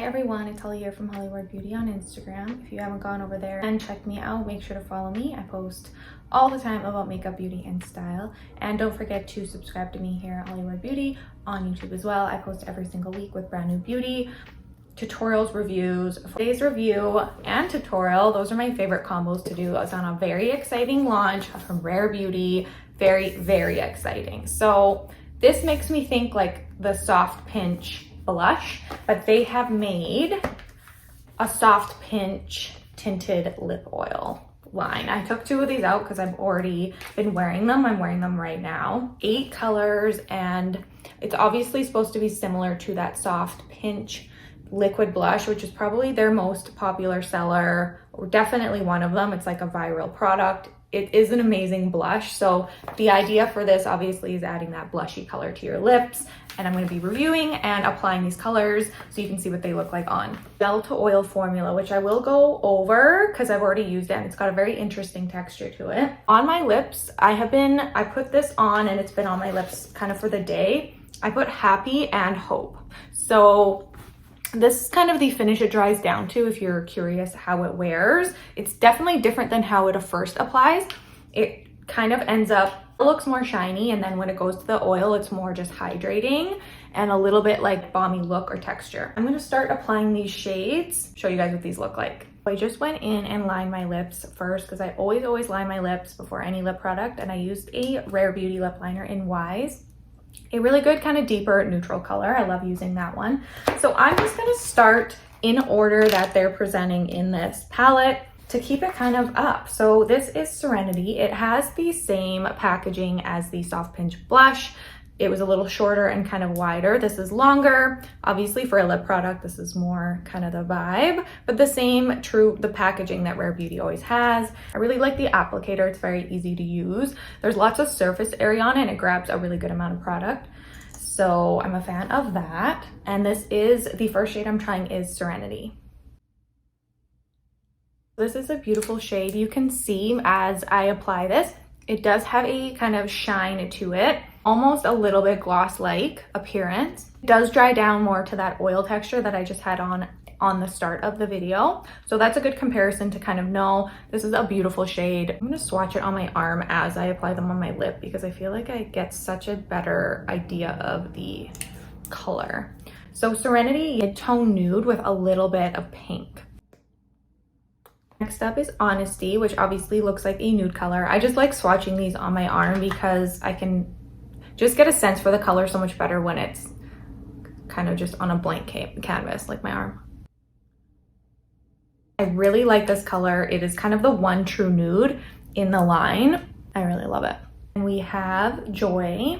everyone, it's Holly here from Hollkward Beauty on Instagram. If you haven't gone over there and checked me out, make sure to follow me. I post all the time about makeup, beauty, and style. And don't forget to subscribe to me here at Hollkward Beauty on YouTube as well. I post every single week with brand new beauty tutorials, reviews. Today's review and tutorial, those are my favorite combos to do. It's on a very exciting launch from Rare Beauty. Very, very exciting. So this makes me think like the Soft Pinch blush, but they have made a Soft Pinch tinted lip oil line. I took 2 of these out because I've already been wearing them. I'm wearing them right now. 8 colors, and it's obviously supposed to be similar to that Soft Pinch liquid blush, which is probably their most popular seller, or definitely one of them. It's like a viral product. It is an amazing blush. So the idea for this obviously is adding that blushy color to your lips. And I'm going to be reviewing and applying these colors so you can see what they look like on. Gel to oil formula, which I will go over because I've already used it and it's got a very interesting texture to it. On my lips, I put this on and it's been on my lips kind of for the day. I put Happy and Hope. So this is kind of the finish it dries down to if you're curious how it wears. It's definitely different than how it first applies. It kind of ends up, it looks more shiny, and then when it goes to the oil, it's more just hydrating and a little bit like balmy look or texture. I'm gonna start applying these shades, show you guys what these look like. I just went in and lined my lips first because I always line my lips before any lip product, and I used a Rare Beauty lip liner in Wise. A really good kind of deeper neutral color. I love using that one. So I'm just going to start in order that they're presenting in this palette to keep it kind of up. So this is Serenity. It has the same packaging as the Soft Pinch blush. It was a little shorter and kind of wider. This is longer. Obviously for a lip product, this is more kind of the vibe, but the packaging that Rare Beauty always has. I really like the applicator. It's very easy to use. There's lots of surface area on it and it grabs a really good amount of product. So I'm a fan of that. And the first shade I'm trying is Serenity. This is a beautiful shade. You can see as I apply this, it does have a kind of shine to it, almost a little bit gloss-like appearance. It does dry down more to that oil texture that I just had on the start of the video. So that's a good comparison to kind of know this is a beautiful shade. I'm gonna swatch it on my arm as I apply them on my lip because I feel like I get such a better idea of the color. So Serenity, mid-tone nude with a little bit of pink. Next up is Honesty, which obviously looks like a nude color. I just like swatching these on my arm because I can just get a sense for the color so much better when it's kind of just on a blank canvas like my arm. I really like this color. It is kind of the one true nude in the line. I really love it. And we have Joy.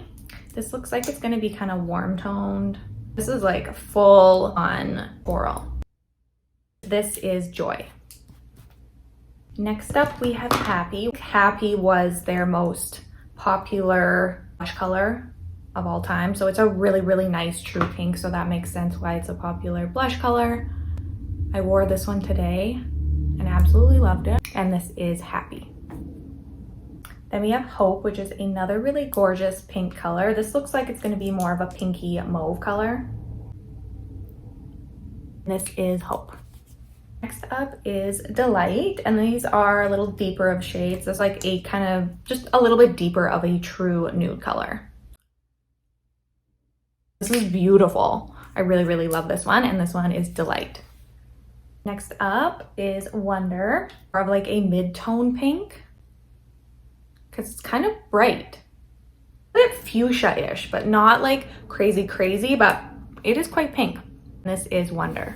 This looks like it's gonna be kind of warm toned. This is like full on coral. This is Joy. Next up, we have Happy. Happy was their most popular blush color of all time. So it's a really, really nice true pink. So that makes sense why it's a popular blush color. I wore this one today and absolutely loved it. And this is Happy. Then we have Hope, which is another really gorgeous pink color. This looks like it's going to be more of a pinky mauve color. This is Hope. Next up is Delight, and these are a little deeper of shades. There's like a kind of just a little bit deeper of a true nude color. This is beautiful. I really, really love this one, and this one is Delight. Next up is Wonder, more of like a mid-tone pink because it's kind of bright. A bit fuchsia-ish, but not like crazy, but it is quite pink. This is Wonder.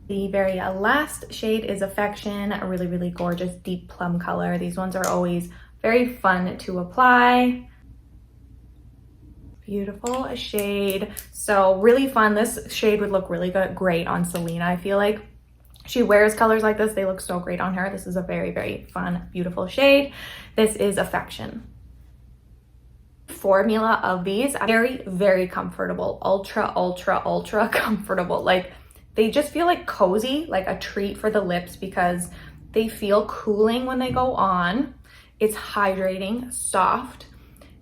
The very last shade is Affection, a really, really gorgeous deep plum color. These ones are always very fun to apply. Beautiful shade. So really fun. This shade would look really great on Selena. I feel like she wears colors like this. They look so great on her. This is a very, very fun, beautiful shade. This is Affection. Formula of these, very, very comfortable. Ultra comfortable. Like, they just feel like cozy, like a treat for the lips because they feel cooling when they go on. It's hydrating, soft.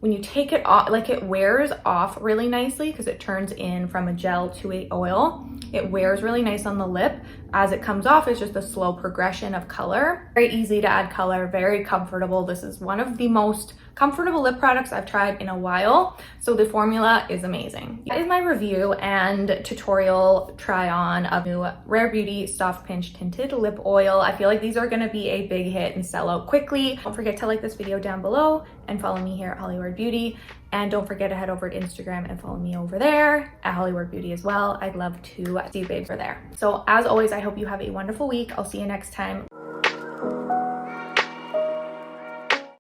when you take it off, like it wears off really nicely because it turns in from a gel to a oil. It wears really nice on the lip. As it comes off, it's just a slow progression of color. Very easy to add color, very comfortable. This is one of the most comfortable lip products I've tried in a while. So the formula is amazing. That is my review and tutorial try on of new Rare Beauty Soft Pinch Tinted Lip Oil. I feel like these are gonna be a big hit and sell out quickly. Don't forget to like this video down below and follow me here at Hollkward Beauty. And don't forget to head over to Instagram and follow me over there at Hollkward Beauty as well. I'd love to see you babes over there. So as always, I hope you have a wonderful week. I'll see you next time.